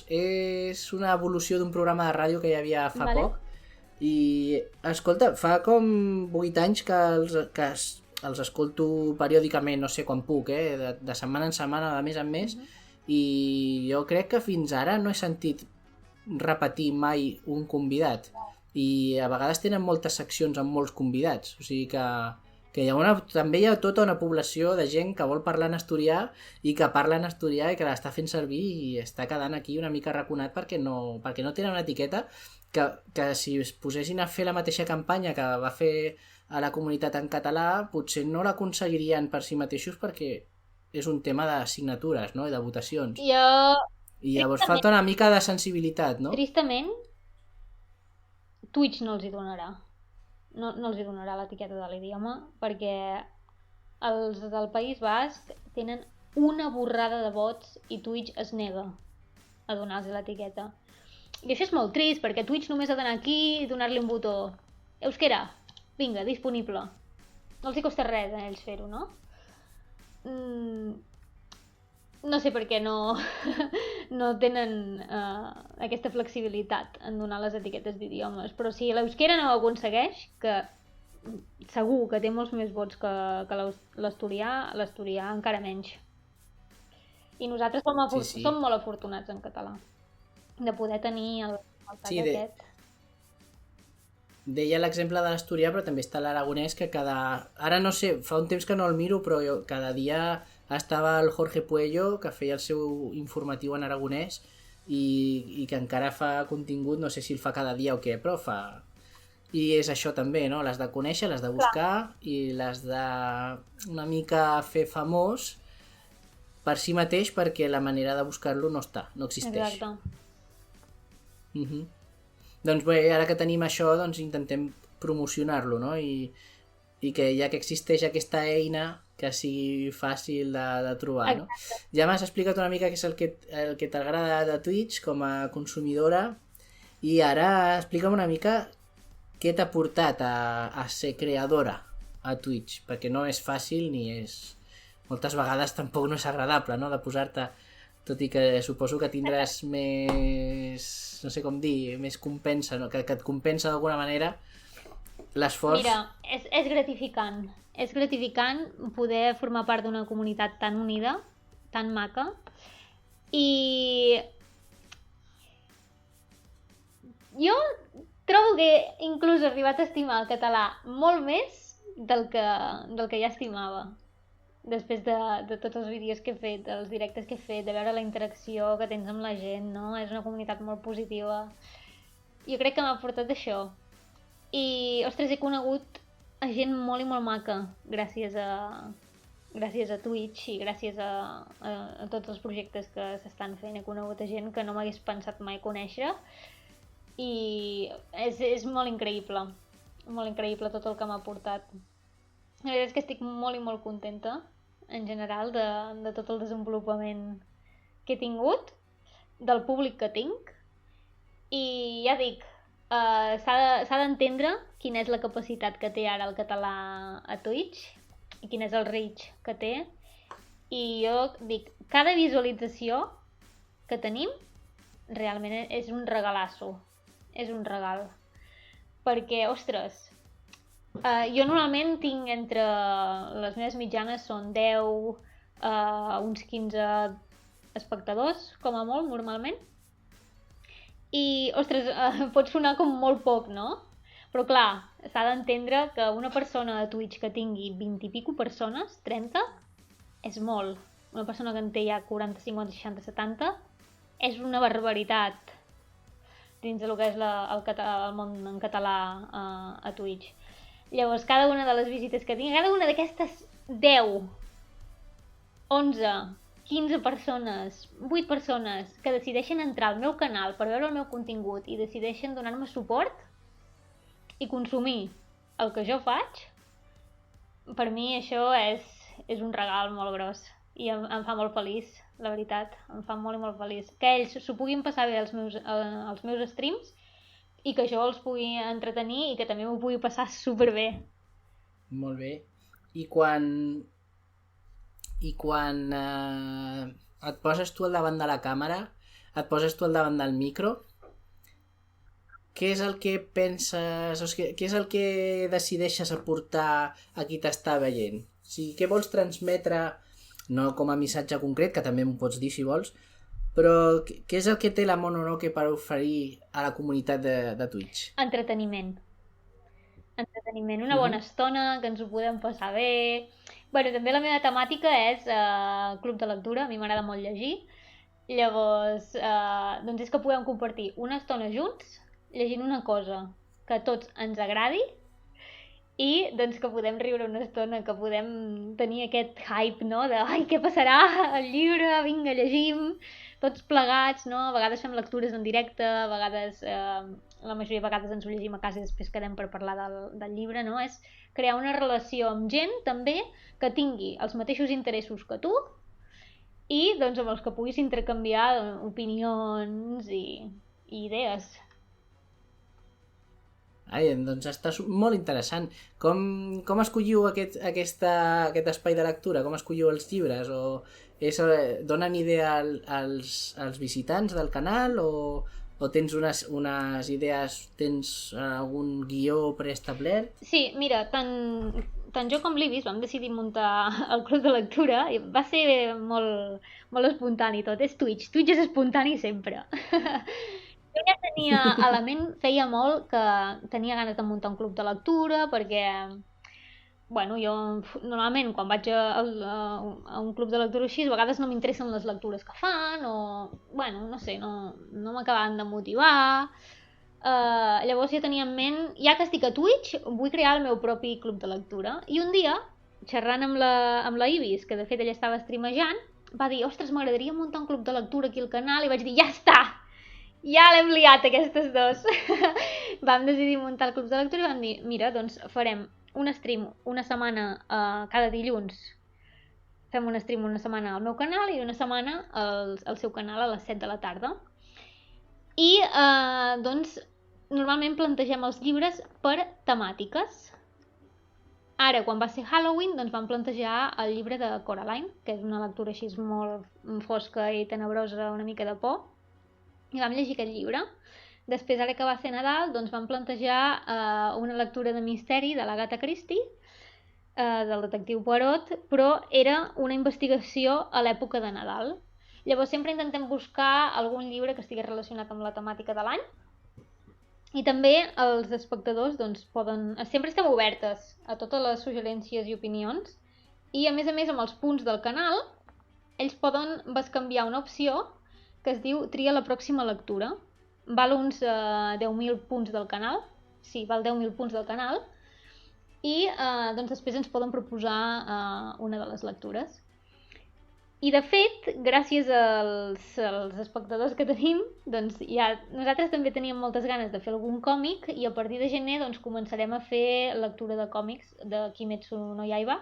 és una evolució d'un programa de ràdio que hi havia fa poc. I, escolta, fa com 8 anys que els escolto periòdicament, no sé quan puc, de setmana en setmana, de mes en mes, i jo crec que fins ara no he sentit repetir mai un convidat. I a vegades tenen moltes seccions amb molts convidats, o sigui que també hi ha tota una població de gent que vol parlar en asturià i que parla en asturià i que l'està fent servir i està quedant aquí una mica raconat perquè no tenen una etiqueta que si es posessin a fer la mateixa campanya que va fer a la comunitat en català potser no l'aconseguirien per si mateixos perquè és un tema de signatures, no? I de votacions. I llavors falta una mica de sensibilitat, no? Tristament, Twitch no els hi donarà. No els hi donarà l'etiqueta de l'idioma perquè els del País Basc tenen una borrada de vots i Twitch es nega a donar-los l'etiqueta. I això és molt trist perquè Twitch només ha d'anar aquí i donar-li un botó. Euskera, vinga, disponible. No els hi costa res a ells fer-ho, no? No sé per què no tenen aquesta flexibilitat en donar les etiquetes d'idiomes, però si l'euskera no ho aconsegueix, que segur que té molts més vots que l'asturià encara menys. I nosaltres som molt afortunats en català de poder tenir el tall aquest. Deia l'exemple de l'asturià, però també està l'aragonès, que ara no sé, fa un temps que no el miro, però cada dia estava el Jorge Puello, que feia el seu informatiu en aragonès i que encara fa contingut, no sé si el fa cada dia o què, però fa... I és això també, no? Les de conèixer, les de buscar i les de una mica fer famós per si mateix perquè la manera de buscar-lo no existeix. Exacte. Doncs bé, ara que tenim això, doncs intentem promocionar-lo, no? I que ja que existeix aquesta eina que sigui fàcil de trobar, no? Ja m'has explicat una mica què és el que t'agrada de Twitch com a consumidora i ara explica'm una mica què t'ha portat a ser creadora a Twitch, perquè no és fàcil ni és... Moltes vegades tampoc no és agradable, no?, de posar-te, tot i que suposo que tindràs més... no sé com dir, més compensa, no? Que et compensa d'alguna manera l'esforç. Mira, és gratificant. És gratificant poder formar part d'una comunitat tan unida, tan maca, i jo trobo que inclús he arribat a estimar el català molt més del que ja estimava. Després de tots els vídeos que he fet, dels directes que he fet, de veure la interacció que tens amb la gent, no? És una comunitat molt positiva. Jo crec que m'ha portat això. I, ostres, he conegut a gent molt i molt maca gràcies a Twitch i gràcies a tots els projectes que s'estan fent. He conegut a gent que no m'hagués pensat mai conèixer i és molt increïble tot el que m'ha portat. La veritat és que estic molt i molt contenta en general de tot el desenvolupament que he tingut, del públic que tinc, i ja dic, s'ha d'entendre quina és la capacitat que té ara el català a Twitch i quin és el reach que té, i jo dic, cada visualització que tenim realment és un regalasso, és un regal, perquè, ostres, jo normalment tinc entre... les meves mitjanes són 10, uns 15 espectadors, com a molt, normalment. I, ostres, pot sonar com molt poc, no? Però clar, s'ha d'entendre que una persona de Twitch que tingui 20 i pico persones, 30, és molt. Una persona que en té ja 40, 50, 60, 70, és una barbaritat dins del que és el món en català a Twitch. Llavors, cada una de les visites que tinc, cada una d'aquestes 10, 11, 15 persones, 8 persones que decideixen entrar al meu canal per veure el meu contingut i decideixen donar-me suport i consumir el que jo faig, per mi això és un regal molt gros i em fa molt feliç, la veritat, em fa molt i molt feliç. Que ells s'ho puguin passar bé als meus streams i que jo els pugui entretenir i que també m'ho pugui passar superbé. Molt bé. I quan et poses tu al davant de la càmera, et poses tu al davant del micro, què és el que penses, o sigui, què és el que decideixes aportar a qui t'està veient? O sigui, què vols transmetre, no com a missatge concret, que també m'ho pots dir si vols, però què és el que té la Mononoke per oferir a la comunitat de Twitch? Entreteniment. Entreteniment, una bona estona, que ens ho podem passar bé. Bueno, també la meva temàtica és club de lectura, a mi m'agrada molt llegir. Llavors, doncs és que podem compartir una estona junts llegint una cosa que a tots ens agradi i doncs que podem riure una estona, que podem tenir aquest hype, no? De, ai, què passarà? El llibre, vinga, llegim, tots plegats, no? A vegades fem lectures en directe, a vegades, la majoria de vegades ens ho llegim a casa i després quedem per parlar del llibre, no? És crear una relació amb gent, també, que tingui els mateixos interessos que tu i doncs amb els que puguis intercanviar opinions i idees. Ai, doncs està molt interessant. Com escolliu aquest espai de lectura? Com escolliu els llibres? O donen idea als visitants del canal? O tens unes idees, tens algun guió preestablert? Sí, mira, tant jo com l'Ibis vam decidir muntar el club de lectura i va ser molt, molt espontani tot. És Twitch és espontani sempre. Jo ja tenia a la ment, feia molt que tenia ganes de muntar un club de lectura perquè, bueno, jo normalment quan vaig a un club de lectura així, a vegades no m'interessen les lectures que fan o, bueno, no sé, no m'acabaven de motivar. Llavors jo tenia en ment, ja que estic a Twitch, vull crear el meu propi club de lectura. I un dia, xerrant amb la Ibis, que de fet ella estava streamejant, va dir, ostres, m'agradaria muntar un club de lectura aquí al canal, i vaig dir, ja està! Ja l'hem liat, aquestes dos. Vam decidir muntar el club de lectura i vam dir, mira, doncs farem un stream una setmana cada dilluns. Fem un stream una setmana al meu canal i una setmana al seu canal a les 7 de la tarda. I, doncs, normalment plantegem els llibres per temàtiques. Ara, quan va ser Halloween, doncs vam plantejar el llibre de Coraline, que és una lectura així molt fosca i tenebrosa, una mica de por. I vam llegir aquest llibre. Després, ara que va ser Nadal, doncs vam plantejar una lectura de misteri de l'Agatha Christie, del detectiu Poirot, però era una investigació a l'època de Nadal. Llavors sempre intentem buscar algun llibre que estigui relacionat amb la temàtica de l'any. I també els espectadors doncs, sempre estem obertes a totes les suggerències i opinions. I a més amb els punts del canal, ells poden bescanviar una opció que es diu tria la pròxima lectura. Val uns 10.000 punts del canal. Sí, val 10.000 punts del canal. I doncs després ens poden proposar una de les lectures. I de fet, gràcies als espectadors que tenim, doncs nosaltres també teníem moltes ganes de fer algun còmic i a partir de gener doncs, començarem a fer lectura de còmics de Kimetsu no Yaiba.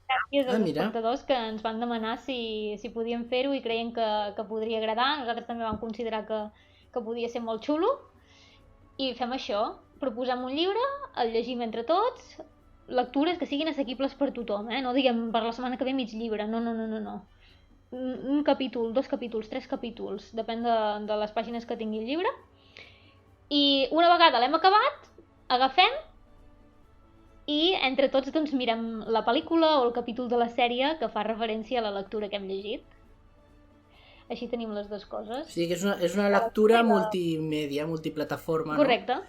Gràcies als espectadors que ens van demanar si podíem fer-ho i creien que podria agradar. Nosaltres també vam considerar que podia ser molt xulo. I fem això, proposem un llibre, el llegim entre tots, lectures que siguin assequibles per tothom, no diguem per la setmana que ve mig llibre, no. Un capítol, 2 capítols, 3 capítols, depèn de les pàgines que tingui el llibre. I una vegada l'hem acabat, agafem i entre tots doncs, mirem la pel·lícula o el capítol de la sèrie que fa referència a la lectura que hem llegit. Així tenim les dues coses. O sigui que és una lectura multimèdia, multiplataforma, no? Correcte,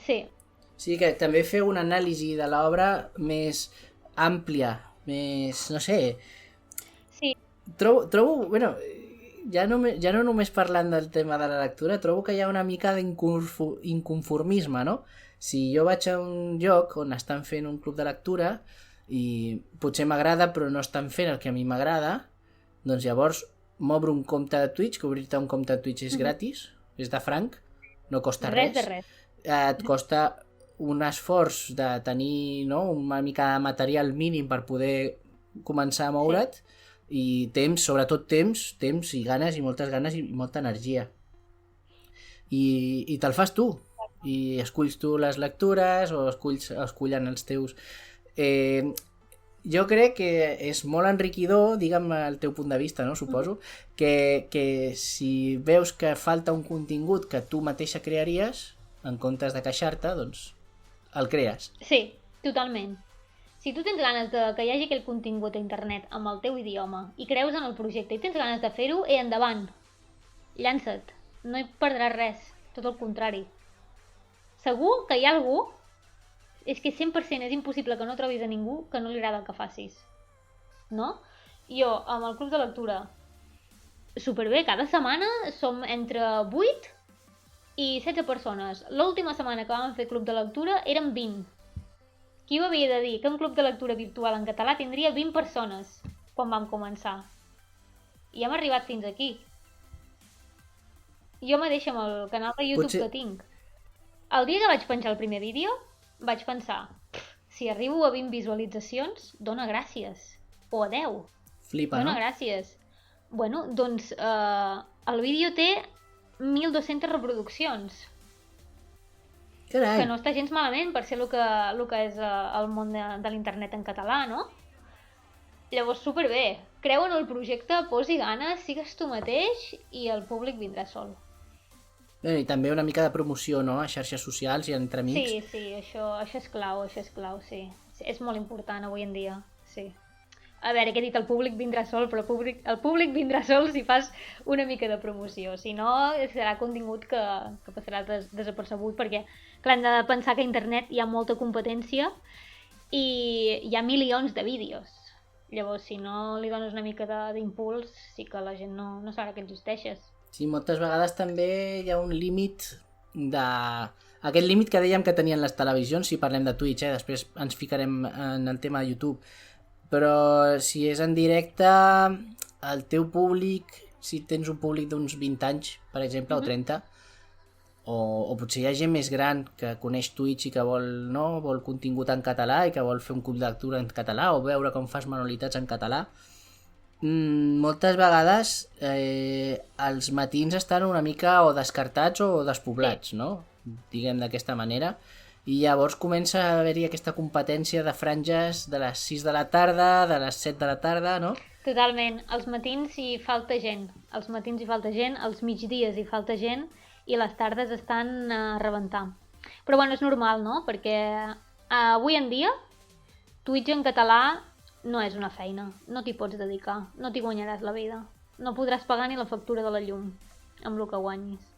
sí. O sigui que també feu una anàlisi de l'obra més àmplia, més, no sé... Sí. Trobo bueno, ja no només parlant del tema de la lectura, trobo que hi ha una mica d'inconformisme, no? Si jo vaig a un lloc on estan fent un club de lectura i potser m'agrada però no estan fent el que a mi m'agrada, doncs llavors m'obro un compte de Twitch, que obrir-te un compte de Twitch és gratis, és de franc, no costa res. Res de res. Et costa un esforç de tenir una mica de material mínim per poder començar a moure't i temps, sobretot temps i ganes i moltes ganes i molta energia. I te'l fas tu. I esculls tu les lectures o escullen els teus... jo crec que és molt enriquidor, digue'm el teu punt de vista, no? Suposo, que si veus que falta un contingut que tu mateixa crearies, en comptes de queixar-te, doncs el crees. Sí, totalment. Si tu tens ganes de que hi hagi aquell contingut a internet amb el teu idioma i creus en el projecte i tens ganes de fer-ho, endavant. Llança't. No hi perdràs res. Tot el contrari. Segur que hi ha algú, és que 100% és impossible que no trobis a ningú que no li agrada el que facis. No? Jo, amb el club de lectura, superbé, cada setmana som entre 8 i 16 persones. L'última setmana que vam fer club de lectura érem 20. Qui ho havia de dir que un club de lectura virtual en català tindria 20 persones quan vam començar? I hem arribat fins aquí. Jo mateixa amb el canal de YouTube que tinc. El dia que vaig penjar el primer vídeo, vaig pensar, si arribo a 20 visualitzacions, dona gràcies. O a 10. Flipa, dona no? gràcies. Bueno, doncs el vídeo té 1.200 reproduccions. Carai. Que no està gens malament per ser el que és el món de l'internet en català, no? Llavors, superbé. Creu en el projecte, posi ganes, sigues tu mateix i el públic vindrà sol. I també una mica de promoció, no? A xarxes socials i entre amics. Sí, això és clau, sí. És molt important avui en dia, sí. A veure, que he dit el públic vindrà sol, però el públic vindrà sol si fas una mica de promoció. Si no, serà contingut que passarà desapercebut, perquè clar, hem de pensar que a internet hi ha molta competència i hi ha milions de vídeos. Llavors, si no li dones una mica d'impuls, sí que la gent no sabrà que existeixes. Sí, moltes vegades també hi ha un límit aquest límit que dèiem que tenien les televisions, si parlem de Twitch, després ens ficarem en el tema de YouTube. Però si és en directe, el teu públic, si tens un públic d'uns 20 anys, per exemple, o 30, o potser hi ha gent més gran que coneix Twitch i que vol contingut en català i que vol fer un club de lectura en català o veure com fas manualitats en català, moltes vegades els matins estan una mica o descartats o despoblats, no? Diguem d'aquesta manera. I llavors comença a haver-hi aquesta competència de franges de les 6 de la tarda, de les 7 de la tarda, no? Totalment. Als matins hi falta gent. Als migdies hi falta gent i les tardes estan a rebentar. Però bueno, és normal, no? Perquè avui en dia Twitch en català no és una feina. No t'hi pots dedicar. No t'hi guanyaràs la vida. No podràs pagar ni la factura de la llum amb el que guanyis.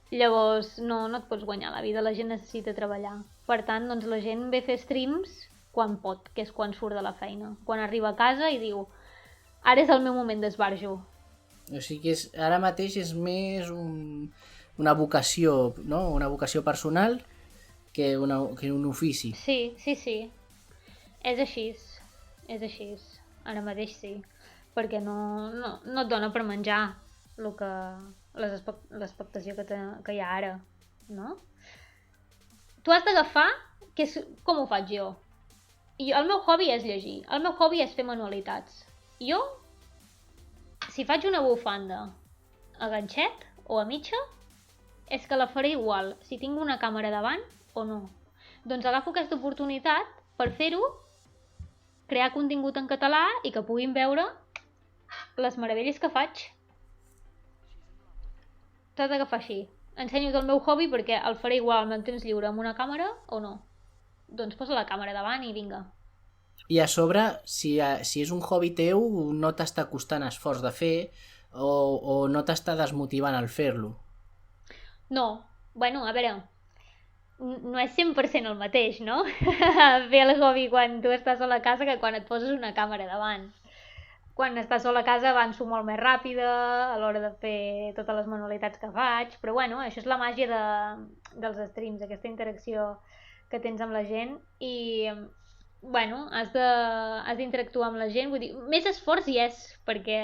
Llavors no et pots guanyar la vida, la gent necessita treballar. Per tant, doncs la gent ve a fer streams quan pot, que és quan surt de la feina. Quan arriba a casa i diu, ara és el meu moment d'esbarjo. O sigui que ara mateix és més una vocació, no? Una vocació personal que un ofici. Sí. És així. Ara mateix sí. Perquè no et dona per menjar l'expectació que hi ha ara, no? Tu has d'agafar, com ho faig jo? El meu hobby és llegir, el meu hobby és fer manualitats. Jo, si faig una bufanda a ganxet o a mitja, és que la faré igual, si tinc una càmera davant o no. Doncs agafo aquesta oportunitat per fer-ho, crear contingut en català i que puguin veure les meravelles que faig. T'has d'agafar així. Ensenyo-te el meu hobby perquè el faré igual al meu temps lliure amb una càmera o no. Doncs posa la càmera davant i vinga. I a sobre, si és un hobby teu, no t'està costant esforç de fer o no t'està desmotivant al fer-lo. No. Bueno, a veure, no és 100% el mateix, no? Fer el hobby quan tu estàs sola a casa que quan et poses una càmera davant. Quan estàs sola a casa avanço molt més ràpida a l'hora de fer totes les manualitats que faig, però bueno, això és la màgia dels streams, aquesta interacció que tens amb la gent i, bueno, has d'interactuar amb la gent, vull dir, més esforç hi és, perquè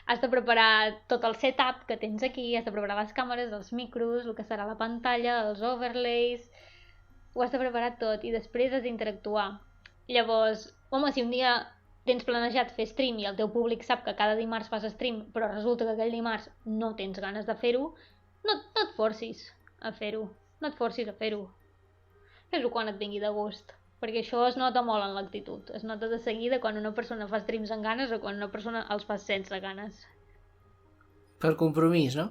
has de preparar tot el setup que tens aquí, has de preparar les càmeres, els micros, el que serà la pantalla, els overlays, ho has de preparar tot i després has d'interactuar. Llavors, home, si un dia tens planejat fer stream i el teu públic sap que cada dimarts fas stream, però resulta que aquell dimarts no tens ganes de fer-ho, no et forcis a fer-ho. No et forcis a fer-ho. Fes-ho quan et vingui de gust. Perquè això es nota molt en l'actitud. Es nota de seguida quan una persona fa streams amb ganes o quan una persona els fa sense ganes. Per compromís, no?